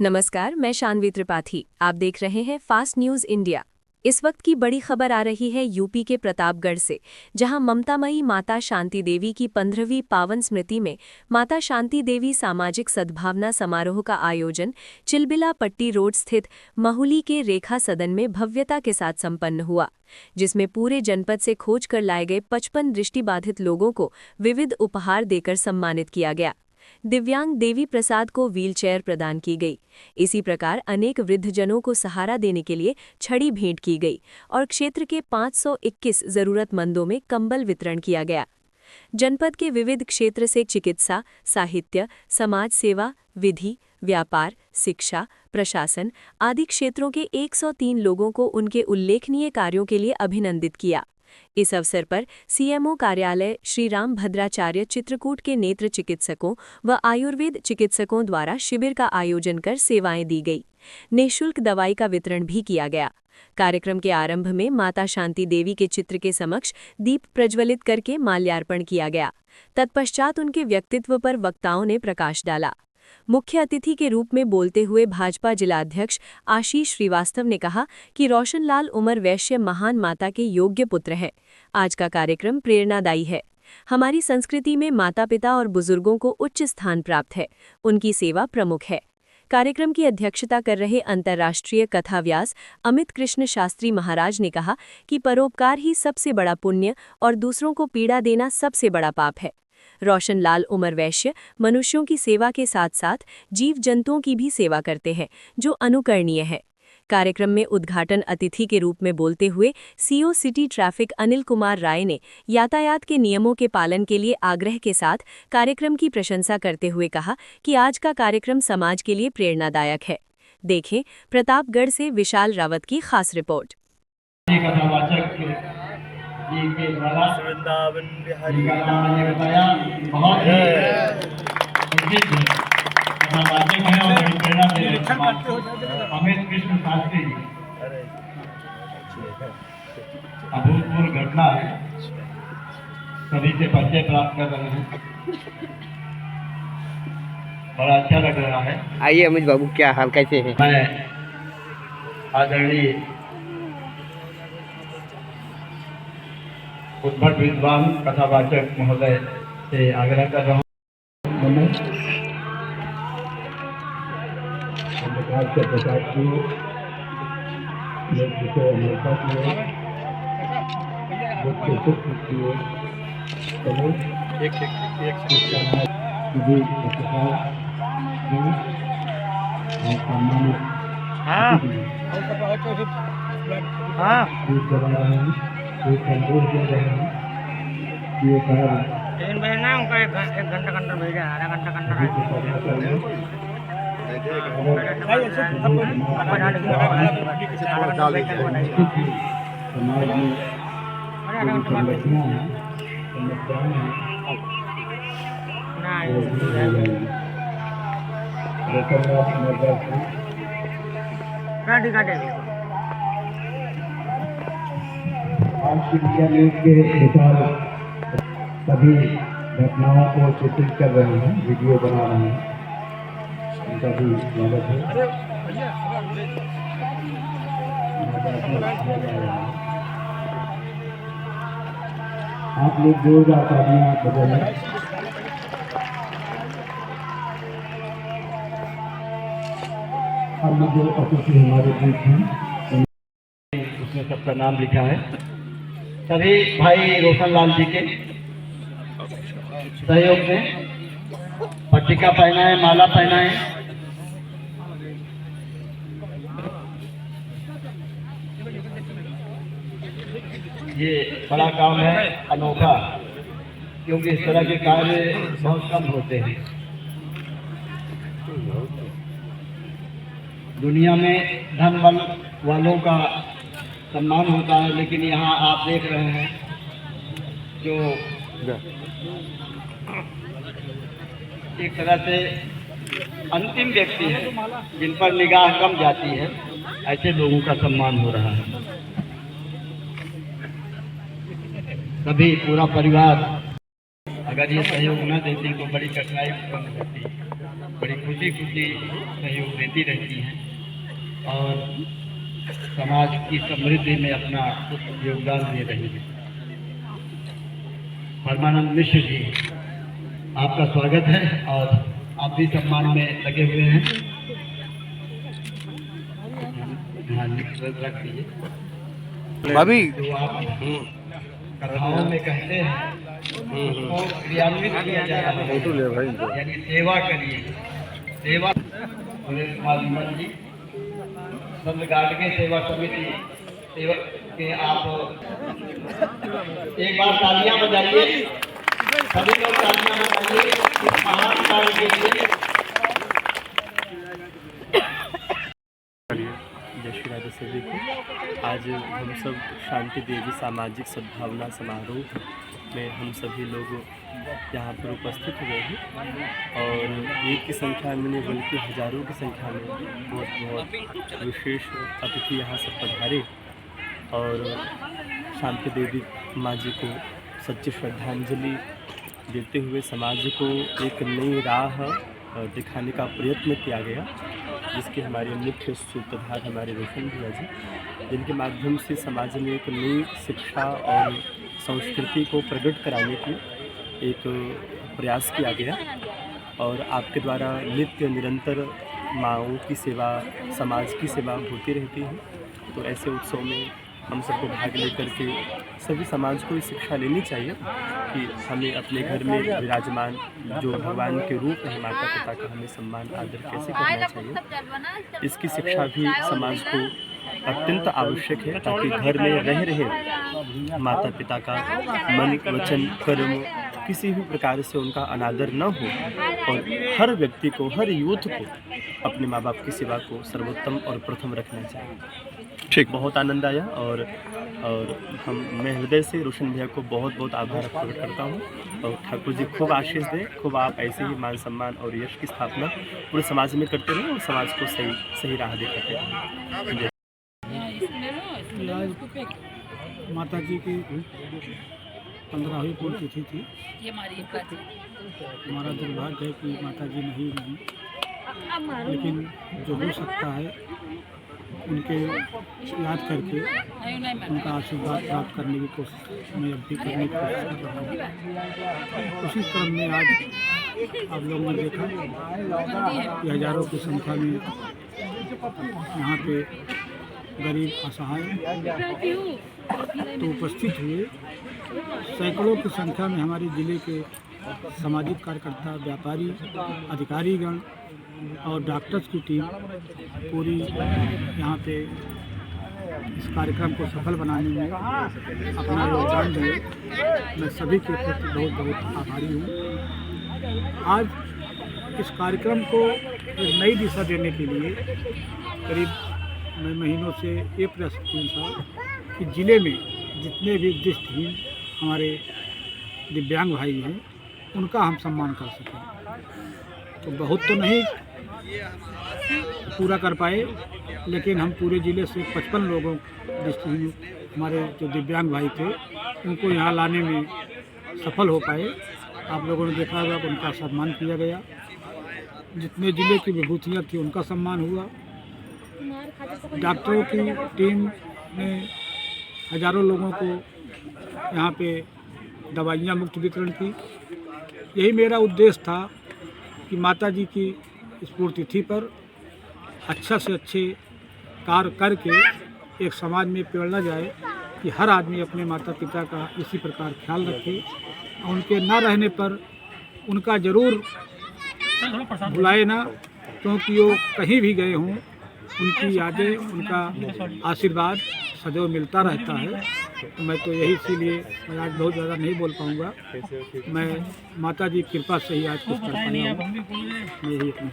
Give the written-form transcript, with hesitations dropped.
नमस्कार, मैं शानवी त्रिपाठी। आप देख रहे हैं फास्ट न्यूज इंडिया। इस वक्त की बड़ी खबर आ रही है यूपी के प्रतापगढ़ से, जहां ममतामयी माता शांति देवी की 15वीं पावन स्मृति में माता शांति देवी सामाजिक सद्भावना समारोह का आयोजन चिलबिला पट्टी रोड स्थित महुली के रेखा सदन में भव्यता के साथ संपन्न हुआ, जिसमें पूरे जनपद से खोज कर लाए गए 55 दृष्टिबाधित लोगों को विविध उपहार देकर सम्मानित किया गया। दिव्यांग देवी प्रसाद को व्हीलचेयर प्रदान की गई। इसी प्रकार अनेक वृद्धजनों को सहारा देने के लिए छड़ी भेंट की गई और क्षेत्र के 521 जरूरतमंदों में कंबल वितरण किया गया। जनपद के विविध क्षेत्र से चिकित्सा, साहित्य, समाज सेवा, विधि, व्यापार, शिक्षा, प्रशासन आदि क्षेत्रों के 103 लोगों को उनके उल्लेखनीय कार्यों के लिए अभिनंदित किया। इस अवसर पर सीएमओ कार्यालय श्री राम भद्राचार्य चित्रकूट के नेत्र चिकित्सकों व आयुर्वेद चिकित्सकों द्वारा शिविर का आयोजन कर सेवाएं दी गई। निःशुल्क दवाई का वितरण भी किया गया। कार्यक्रम के आरंभ में माता शांति देवी के चित्र के समक्ष दीप प्रज्वलित करके माल्यार्पण किया गया। तत्पश्चात उनके व्यक्तित्व पर वक्ताओं ने प्रकाश डाला। मुख्य अतिथि के रूप में बोलते हुए भाजपा जिलाध्यक्ष आशीष श्रीवास्तव ने कहा कि रोशनलाल उमर वैश्य महान माता के योग्य पुत्र हैं। आज का कार्यक्रम प्रेरणादायी है। हमारी संस्कृति में माता पिता और बुजुर्गों को उच्च स्थान प्राप्त है। उनकी सेवा प्रमुख है। कार्यक्रम की अध्यक्षता कर रहे अंतर्राष्ट्रीय कथाव्यास अमित कृष्ण शास्त्री महाराज ने कहा कि परोपकार ही सबसे बड़ा पुण्य और दूसरों को पीड़ा देना सबसे बड़ा पाप है। रोशनलाल उमर वैश्य मनुष्यों की सेवा के साथ साथ जीव जंतुओं की भी सेवा करते हैं, जो अनुकरणीय है। कार्यक्रम में उद्घाटन अतिथि के रूप में बोलते हुए CO city traffic Anil Kumar Rai ने यातायात के नियमों के पालन के लिए आग्रह के साथ कार्यक्रम की प्रशंसा करते हुए कहा कि आज का कार्यक्रम समाज के लिए प्रेरणादायक है। देखें प्रतापगढ़ से विशाल रावत की खास रिपोर्ट। के द्वारा वृंदावन बिहारी का नाम ने बताया, बहुत ही प्रेरणा दे रहे अमित कृष्ण शास्त्री जी। अभूतपूर्व घटना है, सभी से परिचय प्राप्त कर रहे हैं, बड़ा अच्छा लग रहा है। आइए अमित बाबू, क्या हाल, कैसे हैं? मैं आदरणीय उद्भट विद्वान कथावाचक महोदय से आग्रह कर रहा हूँ ट्रेन भेजना उनका एक घंटा भेजा, आधा घंटा सभी घटनाओं को चित्रित कर रहे हैं, वीडियो बना रहे हैं, उनका भी स्वागत है। आप लोग जोरदार तालियां बजाएं। हम जो अतिथि हमारे बीच हैं, उसमें सबका नाम लिखा है। सभी भाई रोशनलाल जी के सहयोग में पट्टिका पहना है, माला पहना है। ये बड़ा काम है, अनोखा, क्योंकि इस तरह के कार्य बहुत कम होते हैं दुनिया में। धन बल वालों का सम्मान होता है, लेकिन यहाँ आप देख रहे हैं जो एक तरह से अंतिम व्यक्ति है, जिन पर निगाह कम जाती है, ऐसे लोगों का सम्मान हो रहा है। सभी पूरा परिवार अगर ये सहयोग न देती तो बड़ी कठिनाई उत्पन्न होती है। बड़ी खुशी खुशी सहयोग देती रहती हैं और समाज की समृद्धि में अपना योगदान दे रही हैं। परमानंद मिश्र जी, आपका स्वागत है और आप भी सम्मान में लगे हुए हैं। रख दीजिए भाभी। जो आप कथाओं में कहते हैं उसको क्रियान्वित किया जा रहा है, यानी सेवा करिए। सेवा सुरेश कुमार विमल जी, संत गाडगे सेवा समिति सेवा के आप एक बार तालियां बजाइए, सभी लोग तालियां बजाइए इस महान कार्य के लिए। जय श्री राधे सभी को। आज हम सब शांति देवी सामाजिक सद्भावना समारोह में हम सभी लोग यहाँ पर उपस्थित हुए हैं और एक की संख्या में नहीं बल्कि हजारों की संख्या में बहुत विशेष अतिथि यहाँ सब पधारे और शांति देवी माँ जी को सच्ची श्रद्धांजलि देते हुए समाज को एक नई राह दिखाने का प्रयत्न किया गया, जिसके हमारे मुख्य सूत्रधार हमारे रोशन भैया जी, जिनके माध्यम से समाज में एक नई शिक्षा और संस्कृति को प्रकट कराने की एक प्रयास किया गया और आपके द्वारा नित्य निरंतर माँओं की सेवा, समाज की सेवा होती रहती है। तो ऐसे उत्सव में हम सबको भाग लेकर के सभी समाज को ये शिक्षा लेनी चाहिए कि हमें अपने घर में विराजमान जो भगवान के रूप है माता पिता का हमें सम्मान आदर कैसे करना चाहिए। इसकी शिक्षा भी समाज को अत्यंत आवश्यक है ताकि घर में रह रहे माता पिता का मन वचन कर्म किसी भी प्रकार से उनका अनादर न हो और हर व्यक्ति को, हर यूथ को अपने माँ बाप की सेवा को सर्वोत्तम और प्रथम रखना चाहिए। ठीक, बहुत आनंद आया और मैं हृदय से रोशन भैया को बहुत बहुत आभार प्रकट करता हूँ और ठाकुर जी खूब आशीष दें, खूब आप ऐसे ही मान सम्मान और यश की स्थापना पूरे समाज में करते रहें और समाज को सही राह दिखाते रहें। माता जी की 15वीं पुण्यतिथि थी। हमारा दुर्भाग्य है कि माता जी नहीं रही, लेकिन जो हो सकता है उनके याद करके उनका आशीर्वाद प्राप्त करने की कोशिश मैं अब भी करने की कोशिश कर रहा हूँ। उसी क्रम में आज आप लोगों ने देखा कि हजारों की संख्या में यहाँ पे गरीब असहाय तो उपस्थित हुए। सैकड़ों की संख्या में हमारे ज़िले के सामाजिक कार्यकर्ता, व्यापारी, अधिकारीगण और डॉक्टर्स की टीम पूरी यहाँ पे इस कार्यक्रम को सफल बनाने में अपना योगदान दिए। मैं सभी के प्रति बहुत बहुत आभारी हूँ। आज इस कार्यक्रम को एक नई दिशा देने के लिए करीब मैं महीनों से ये प्रयास था कि ज़िले में जितने भी दृष्टिहीन हमारे दिव्यांग भाई हैं उनका हम सम्मान कर सकें। तो बहुत तो नहीं पूरा कर पाए, लेकिन हम पूरे ज़िले से 55 लोगों दृष्टिहीन हमारे जो दिव्यांग भाई थे उनको यहाँ लाने में सफल हो पाए। आप लोगों ने देखा होगा उनका सम्मान किया गया। जितने ज़िले की विभूतियाँ थी उनका सम्मान हुआ। डॉक्टरों की टीम ने हजारों लोगों को यहाँ पे दवाइयाँ मुफ्त वितरण की। यही मेरा उद्देश्य था कि माता जी की इस पुण्यतिथि पर अच्छा से अच्छे कार्य करके एक समाज में प्रेरणा जाए कि हर आदमी अपने माता पिता का इसी प्रकार ख्याल रखे और उनके ना रहने पर उनका ज़रूर भुलाए ना, क्योंकि वो कहीं भी गए हों उनकी यादें, उनका आशीर्वाद सदैव मिलता रहता है। तो मैं तो यही इसीलिए मैं आज बहुत ज़्यादा नहीं बोल पाऊँगा। मैं माता जी की कृपा से ही आज कुछ कर पाया हूँ। मैं यही अपनी